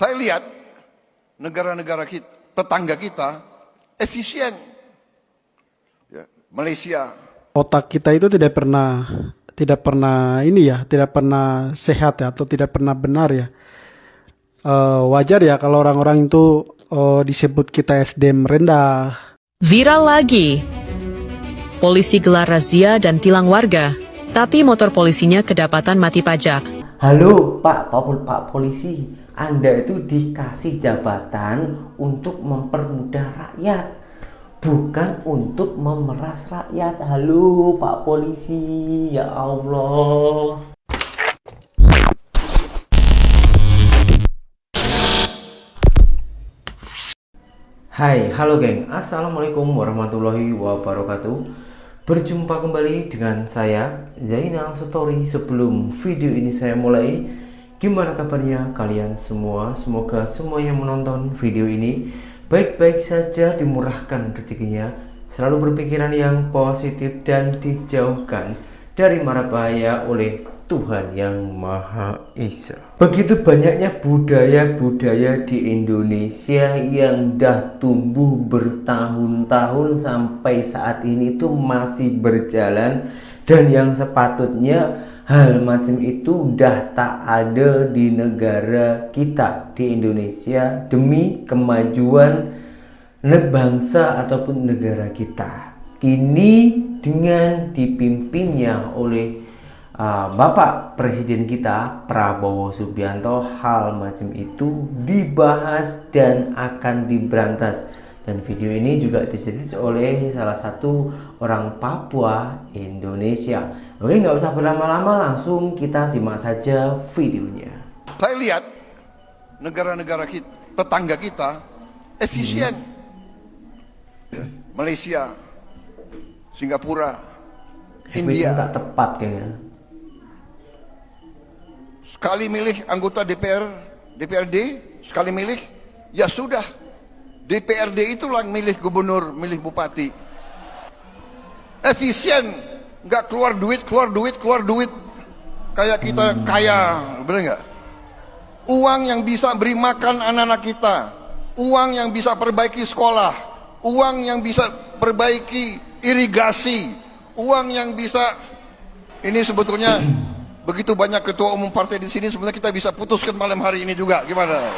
Saya lihat negara-negara kita, tetangga kita efisien. Ya, Malaysia. Otak kita itu tidak pernah ini ya, tidak pernah sehat ya, atau tidak pernah benar ya. Wajar ya kalau orang-orang itu disebut kita SDM rendah. Viral lagi. Polisi gelar razia dan tilang warga, tapi motor polisinya kedapatan mati pajak. Halo Pak Polisi, Anda itu dikasih jabatan untuk mempermudah rakyat, bukan untuk memeras rakyat. Halo Pak Polisi, ya Allah. Hai, halo geng, Assalamualaikum warahmatullahi wabarakatuh. Berjumpa kembali dengan saya, Zainal Story. Sebelum video ini saya mulai, gimana kabarnya kalian semua? Semoga semua yang menonton video ini baik-baik saja, dimurahkan rezekinya, selalu berpikiran yang positif dan dijauhkan dari mara bahaya oleh Tuhan yang Maha Esa. Begitu banyaknya budaya-budaya di Indonesia yang dah tumbuh bertahun-tahun sampai saat ini itu masih berjalan, dan yang sepatutnya hal macam itu udah tak ada di negara kita, di Indonesia, demi kemajuan bangsa ataupun negara kita. Kini dengan dipimpinnya oleh Bapak Presiden kita Prabowo Subianto, hal macam itu dibahas dan akan diberantas. Dan video ini juga disedit oleh salah satu orang Papua Indonesia. Oke, nggak usah berlama-lama, langsung kita simak saja videonya. Saya lihat negara-negara kita, tetangga kita efisien. Malaysia, Singapura, India. Tak tepat kayaknya. Sekali milih anggota DPRD, sekali milih, ya sudah. DPRD itulah yang milih gubernur, milih bupati. Efisien, nggak keluar duit. Kayak kita kaya, bener nggak? Uang yang bisa beri makan anak-anak kita, uang yang bisa perbaiki sekolah, uang yang bisa perbaiki irigasi, uang yang bisa, ini sebetulnya begitu banyak ketua umum partai di sini, sebenarnya kita bisa putuskan malam hari ini juga. Gimana?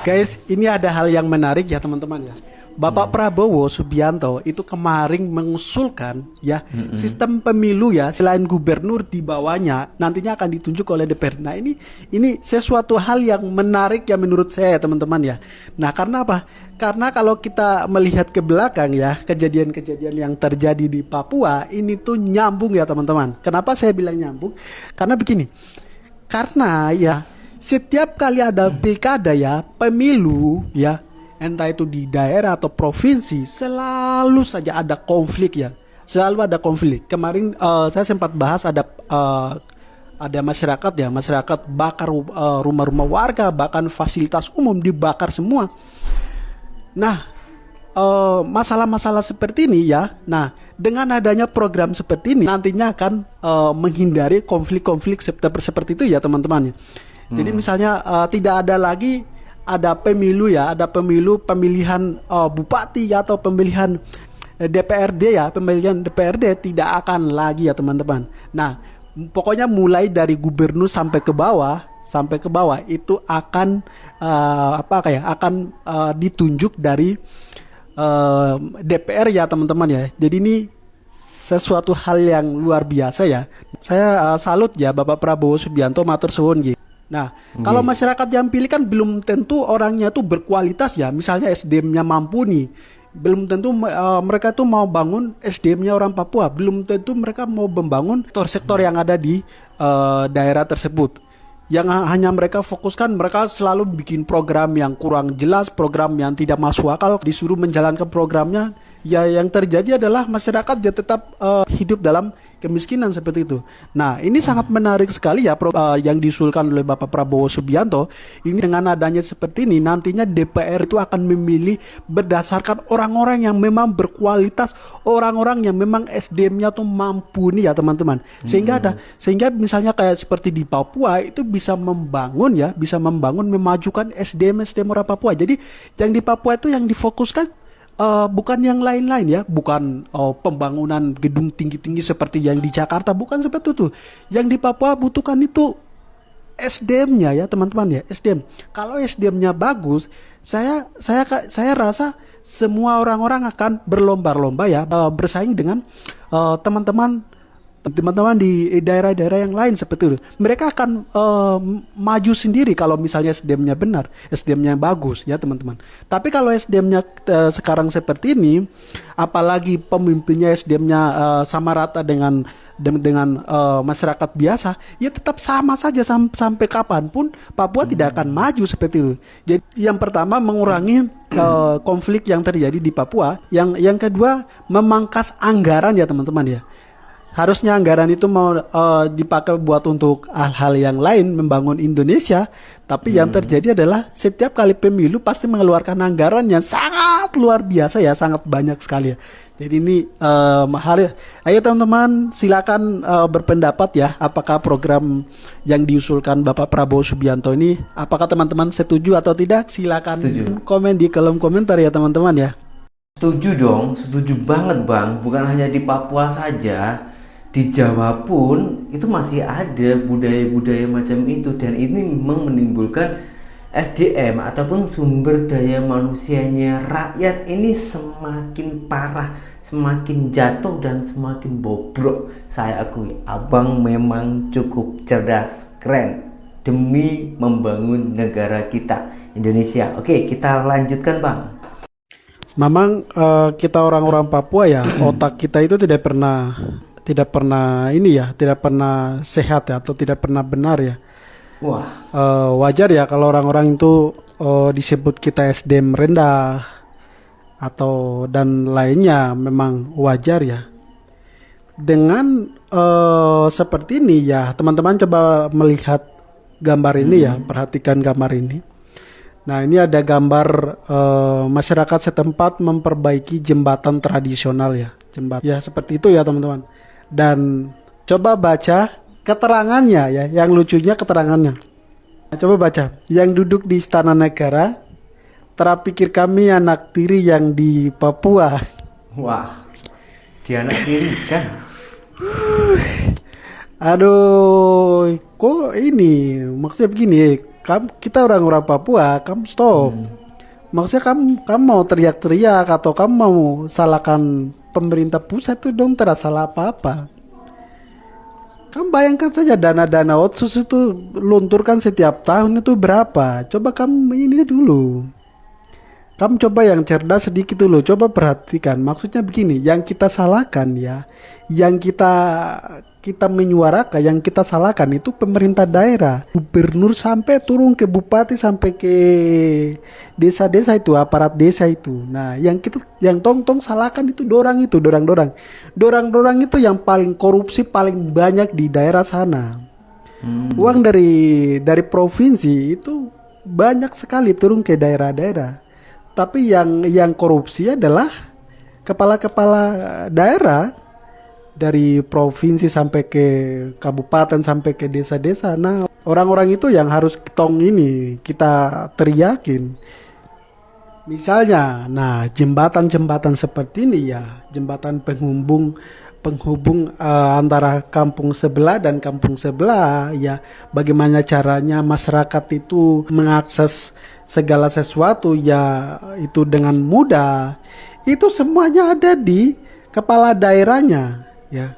Guys, ini ada hal yang menarik ya teman-teman ya. Bapak Prabowo Subianto itu kemarin mengusulkan ya sistem pemilu ya, selain gubernur di bawahnya nantinya akan ditunjuk oleh DPR. Nah ini sesuatu hal yang menarik ya menurut saya teman-teman ya. Nah karena apa? Karena kalau kita melihat ke belakang ya, kejadian-kejadian yang terjadi di Papua ini tuh nyambung ya teman-teman. Kenapa saya bilang nyambung? Karena begini, karena ya setiap kali ada pilkada ya, pemilu ya, entah itu di daerah atau provinsi, selalu saja ada konflik ya, selalu ada konflik. Kemarin saya sempat bahas ada masyarakat ya, masyarakat bakar rumah-rumah warga, bahkan fasilitas umum dibakar semua. Nah, masalah-masalah seperti ini ya, nah dengan adanya program seperti ini nantinya akan menghindari konflik-konflik seperti itu ya teman-teman ya. Jadi misalnya tidak ada lagi ada pemilu ya, ada pemilihan bupati atau pemilihan DPRD ya, pemilihan DPRD tidak akan lagi ya teman-teman. Nah, pokoknya mulai dari gubernur sampai ke bawah itu akan akan ditunjuk dari DPR ya teman-teman ya. Jadi ini sesuatu hal yang luar biasa ya. Saya salut ya Bapak Prabowo Subianto, matur suwun nggih. Nah, kalau masyarakat yang pilih kan belum tentu orangnya tuh berkualitas ya. Misalnya SDM-nya mampu nih, belum tentu mereka tuh mau bangun SDM-nya orang Papua. Belum tentu mereka mau membangun sektor yang ada di daerah tersebut. Yang hanya mereka fokuskan, mereka selalu bikin program yang kurang jelas, program yang tidak masuk akal. Disuruh menjalankan programnya, ya yang terjadi adalah masyarakat dia tetap hidup dalam kemiskinan seperti itu. Nah, ini sangat menarik sekali ya yang diusulkan oleh Bapak Prabowo Subianto. Ini dengan adanya seperti ini, nantinya DPR itu akan memilih berdasarkan orang-orang yang memang berkualitas, orang-orang yang memang SDM-nya tuh mampu nih ya teman-teman. Sehingga misalnya kayak seperti di Papua itu bisa membangun memajukan SDM orang Papua. Jadi yang di Papua itu yang difokuskan bukan yang lain-lain ya, bukan pembangunan gedung tinggi-tinggi seperti yang di Jakarta, bukan seperti itu. Yang di Papua butuhkan itu SDM-nya ya teman-teman ya, SDM. Kalau SDM-nya bagus, saya rasa semua orang-orang akan berlomba-lomba ya, bersaing dengan teman-teman di daerah-daerah yang lain seperti itu. Mereka akan maju sendiri kalau misalnya SDM-nya benar, SDM-nya bagus ya teman-teman. Tapi kalau SDM-nya sekarang seperti ini, apalagi pemimpinnya SDM-nya sama rata dengan masyarakat biasa, ya tetap sama saja sampai kapanpun Papua tidak akan maju seperti itu. Jadi yang pertama mengurangi konflik yang terjadi di Papua, yang kedua memangkas anggaran ya teman-teman ya. Harusnya anggaran itu mau dipakai buat untuk hal-hal yang lain, membangun Indonesia. Tapi yang terjadi adalah setiap kali pemilu pasti mengeluarkan anggaran yang sangat luar biasa ya, sangat banyak sekali ya. Jadi ini ayo teman-teman silakan berpendapat ya, apakah program yang diusulkan Bapak Prabowo Subianto ini, apakah teman-teman setuju atau tidak? Silakan komen di kolom komentar ya teman-teman ya. Setuju dong, setuju banget Bang. Bukan hanya di Papua saja, di Jawa pun itu masih ada budaya-budaya macam itu, dan ini memang menimbulkan SDM ataupun sumber daya manusianya rakyat ini semakin parah, semakin jatuh dan semakin bobrok. Saya akui Abang memang cukup cerdas, keren demi membangun negara kita Indonesia. Oke, kita lanjutkan Bang. Memang kita orang-orang Papua ya, otak kita itu tidak pernah sehat ya, atau tidak pernah benar ya. Wah. Wajar ya kalau orang-orang itu disebut kita SDM rendah atau dan lainnya, memang wajar ya. Dengan seperti ini ya, teman-teman coba melihat gambar ini ya, perhatikan gambar ini. Nah, ini ada gambar masyarakat setempat memperbaiki jembatan tradisional ya, ya seperti itu ya teman-teman. Dan coba baca keterangannya ya, yang lucunya keterangannya. Coba baca, yang duduk di Istana Negara, terpikir kami anak tiri yang di Papua. Wah, dia anak tiri kan? Aduh, kok ini maksudnya begini, kita orang-orang Papua, kamu stop. Maksudnya kamu mau teriak-teriak atau kamu mau salahkan pemerintah pusat itu dong, tidak salah apa-apa. Kamu bayangkan saja dana-dana otsus itu lunturkan setiap tahun itu berapa. Coba kamu ini dulu. Kamu coba yang cerdas sedikit dulu. Coba perhatikan. Maksudnya begini, yang kita salahkan ya, yang kita menyuarakan, yang kita salahkan itu pemerintah daerah, gubernur sampai turun ke bupati sampai ke desa-desa itu, aparat desa itu. Nah, yang tong salahkan itu dorang itu itu yang paling korupsi paling banyak di daerah sana. Uang dari provinsi itu banyak sekali turun ke daerah-daerah. Tapi yang korupsi adalah kepala-kepala daerah, dari provinsi sampai ke kabupaten sampai ke desa-desa. Nah, orang-orang itu yang harus kita teriakin. Misalnya, nah jembatan-jembatan seperti ini ya, jembatan penghubung antara kampung sebelah dan kampung sebelah ya, bagaimana caranya masyarakat itu mengakses segala sesuatu ya itu dengan mudah. Itu semuanya ada di kepala daerahnya ya.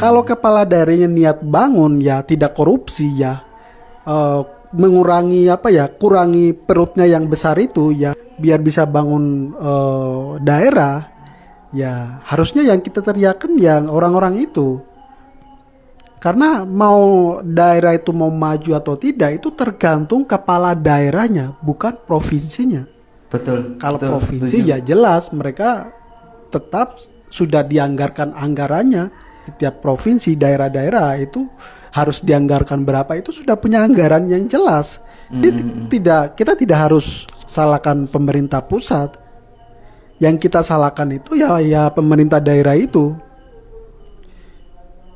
Kalau kepala daerahnya niat bangun ya, tidak korupsi ya, mengurangi kurangi perutnya yang besar itu ya, biar bisa bangun daerah ya, harusnya yang kita teriakan yang orang-orang itu. Karena mau daerah itu mau maju atau tidak itu tergantung kepala daerahnya, bukan provinsinya. Betul. Kalau betul, provinsi setuju. ya jelas mereka tetap sudah dianggarkan anggarannya. Setiap provinsi, daerah-daerah itu harus dianggarkan berapa, itu sudah punya anggaran yang jelas. Jadi kita tidak harus salahkan pemerintah pusat. Yang kita salahkan itu ya pemerintah daerah itu.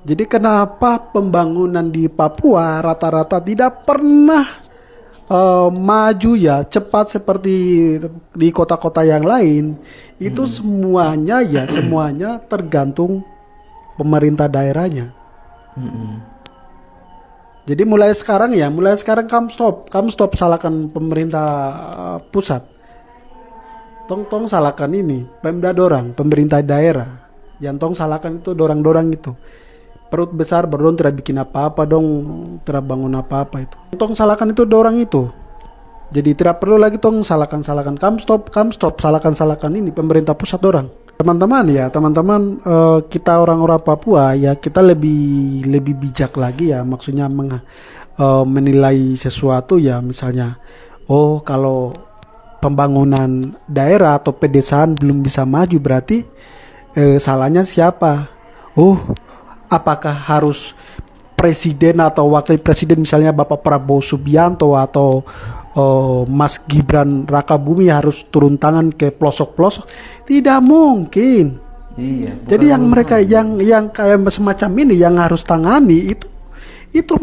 Jadi kenapa pembangunan di Papua rata-rata tidak pernah maju ya cepat seperti di kota-kota yang lain? Itu semuanya tergantung pemerintah daerahnya. Jadi mulai sekarang kamu stop salahkan pemerintah pusat. Tong salahkan ini Pemda dorang, pemerintah daerah. Yang tong salahkan itu dorang itu. Perut besar baru tidak bikin apa-apa dong, tidak bangun apa-apa itu. Tong salahkan itu dorang itu. Jadi tidak perlu lagi tong salahkan. Kamu stop salahkan ini pemerintah pusat dorang. Teman-teman, kita orang-orang Papua ya, kita lebih bijak lagi ya, maksudnya menilai sesuatu ya, misalnya kalau pembangunan daerah atau pedesaan belum bisa maju berarti salahnya siapa? Apakah harus presiden atau wakil presiden, misalnya Bapak Prabowo Subianto atau Mas Gibran Rakabumi harus turun tangan ke pelosok-pelosok? Tidak mungkin. Iya. Jadi yang mereka yang kayak semacam ini yang harus tangani itu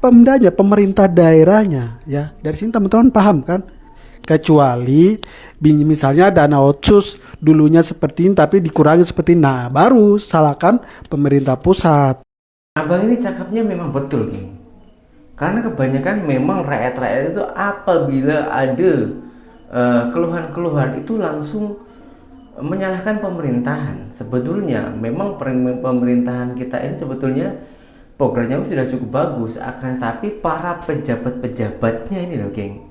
pemdanya, pemerintah daerahnya ya. Dari sini teman-teman paham kan? Kecuali misalnya dana otsus dulunya seperti ini tapi dikurangi seperti ini, nah baru salahkan pemerintah pusat. Abang ini cakapnya memang betul, geng. Karena kebanyakan memang rakyat-rakyat itu apabila ada keluhan-keluhan itu langsung menyalahkan pemerintahan. Sebetulnya memang pemerintahan kita ini sebetulnya programnya sudah cukup bagus, akan tapi para pejabat-pejabatnya ini loh, geng,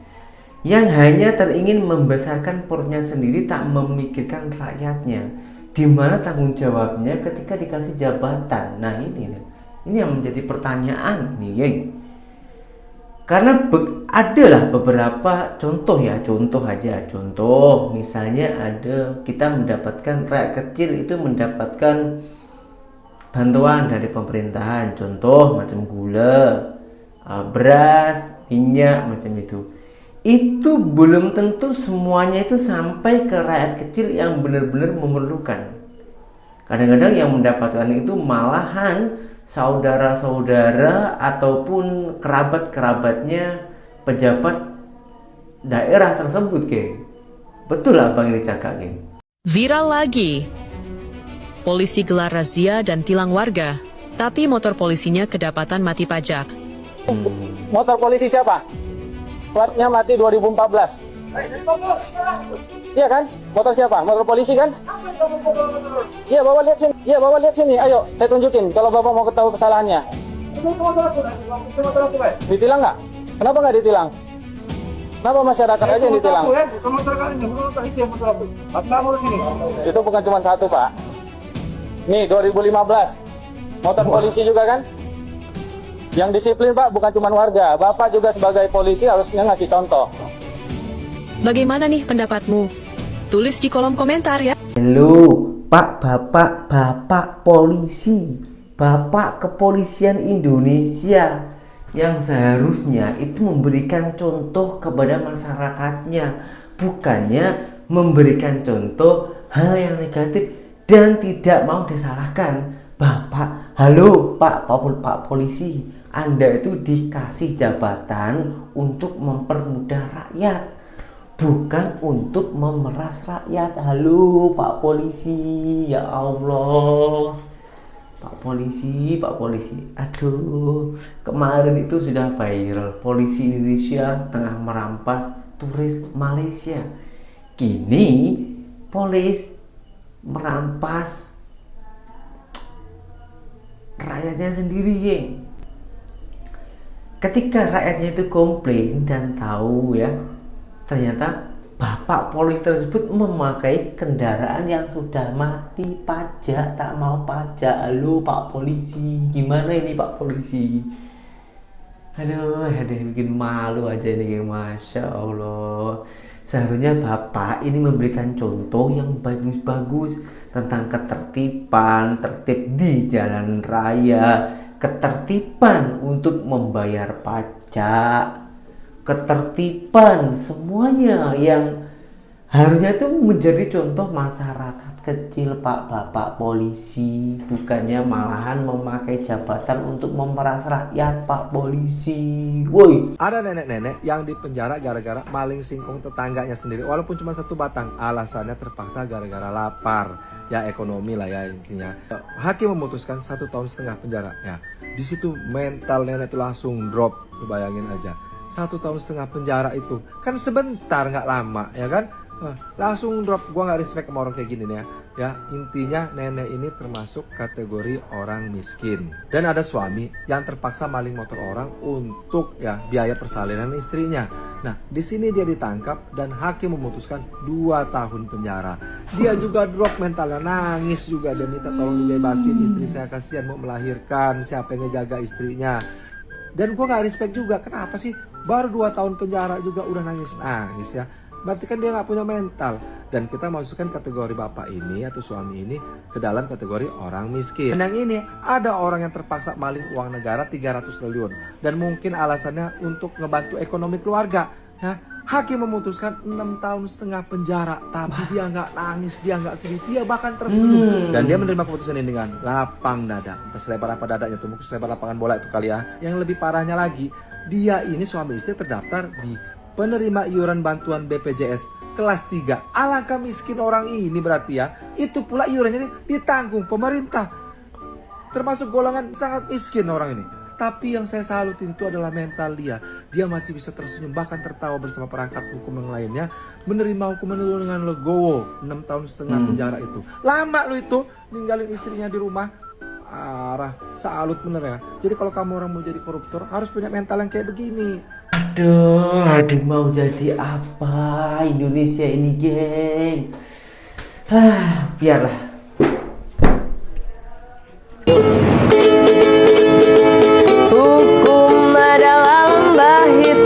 yang hanya teringin membesarkan perutnya sendiri, tak memikirkan rakyatnya. Di mana tanggung jawabnya ketika dikasih jabatan? Nah ini yang menjadi pertanyaan nih, geng. Karena adalah beberapa contoh misalnya ada kita mendapatkan, rakyat kecil itu mendapatkan bantuan dari pemerintahan, contoh macam gula, beras, minyak, macam itu belum tentu semuanya itu sampai ke rakyat kecil yang benar-benar memerlukan. Kadang-kadang yang mendapatkan itu malahan saudara-saudara ataupun kerabat-kerabatnya pejabat daerah tersebut, geng. Betul lah Bang ini cakap, geng. Viral lagi. Polisi gelar razia dan tilang warga, tapi motor polisinya kedapatan mati pajak. Motor polisi siapa? Platnya mati 2014. Iya kan? Motor siapa? Motor polisi kan? Iya, bawa lihat sini. Ayo, saya tunjukin kalau Bapak mau tahu kesalahannya. Ditilang nggak? Kenapa nggak ditilang? Kenapa masyarakat aja yang ditilang? Itu bukan cuma satu, Pak. Nih, 2015. Motor polisi juga kan? Yang disiplin, Pak, bukan cuma warga. Bapak juga sebagai polisi harusnya ngasih contoh. Bagaimana nih pendapatmu? Tulis di kolom komentar ya. Halo, Pak, Bapak polisi, Bapak Kepolisian Indonesia yang seharusnya itu memberikan contoh kepada masyarakatnya, bukannya memberikan contoh hal yang negatif dan tidak mau disalahkan. Bapak, halo Pak polisi, Anda itu dikasih jabatan untuk mempermudah rakyat, bukan untuk memeras rakyat. Halo Pak polisi, ya Allah. Pak polisi. Aduh, kemarin itu sudah viral. Polisi Indonesia tengah merampas turis Malaysia. Kini polisi merampas rakyatnya sendiri, geng. Ketika rakyatnya itu komplain dan tahu ya, ternyata bapak polisi tersebut memakai kendaraan yang sudah mati pajak, tak mau pajak. Halo Pak polisi, gimana ini Pak polisi? Aduh, ada yang bikin malu aja ini, geng. Masya Allah. Seharusnya Bapak ini memberikan contoh yang bagus-bagus tentang ketertiban, tertib di jalan raya, ketertiban untuk membayar pajak, ketertiban semuanya yang harusnya itu menjadi contoh masyarakat kecil, Pak Bapak polisi. Bukannya malahan memakai jabatan untuk memeras rakyat, Pak polisi. Woi. Ada nenek-nenek yang dipenjara gara-gara maling singkong tetangganya sendiri, walaupun cuma 1 batang. Alasannya terpaksa gara-gara lapar. Ya ekonomi lah ya intinya. Hakim memutuskan 1,5 tahun penjara. Ya, di situ mental nenek itu langsung drop. Lu bayangin aja, 1,5 tahun penjara itu kan sebentar, nggak lama, ya kan? Langsung drop. Gua nggak respect sama orang kayak gini nih ya. Ya intinya nenek ini termasuk kategori orang miskin. Dan ada suami yang terpaksa maling motor orang untuk ya biaya persalinan istrinya. Nah di sini dia ditangkap dan hakim memutuskan 2 tahun penjara. Dia juga drop mentalnya, nangis juga, dia minta tolong dibebasin, istri saya kasihan mau melahirkan, siapa yang ngejaga istrinya. Dan gue gak respect juga, kenapa sih baru 2 tahun penjara juga udah nangis-nangis ya. Berarti kan dia gak punya mental. Dan kita masukkan kategori bapak ini atau suami ini ke dalam kategori orang miskin. Dan yang ini ada orang yang terpaksa maling uang negara 300 triliun. Dan mungkin alasannya untuk ngebantu ekonomi keluarga. Ya, hakim memutuskan 6,5 tahun penjara. Tapi dia nggak nangis, dia nggak sedih, dia bahkan tersenyum. Dan dia menerima keputusan ini dengan lapang dada. Entah selebar apa dadanya tuh, mungkin selebar lapangan bola itu kali ya. Yang lebih parahnya lagi, dia ini suami istri terdaftar di penerima iuran bantuan BPJS kelas 3. Alangkah miskin orang ini berarti ya. Itu pula iurannya ini ditanggung pemerintah. Termasuk golongan sangat miskin orang ini. Tapi yang saya salutin itu adalah mental dia. Dia masih bisa tersenyum, bahkan tertawa bersama perangkat hukum yang lainnya. Menerima hukuman itu dengan legowo. 6,5 tahun penjara itu. Lama lo itu ninggalin istrinya di rumah. Salut bener ya. Jadi kalau kamu orang mau jadi koruptor, harus punya mental yang kayak begini. Aduh mau jadi apa Indonesia ini, geng? Biarlah. Hukum adalah lembah hitam.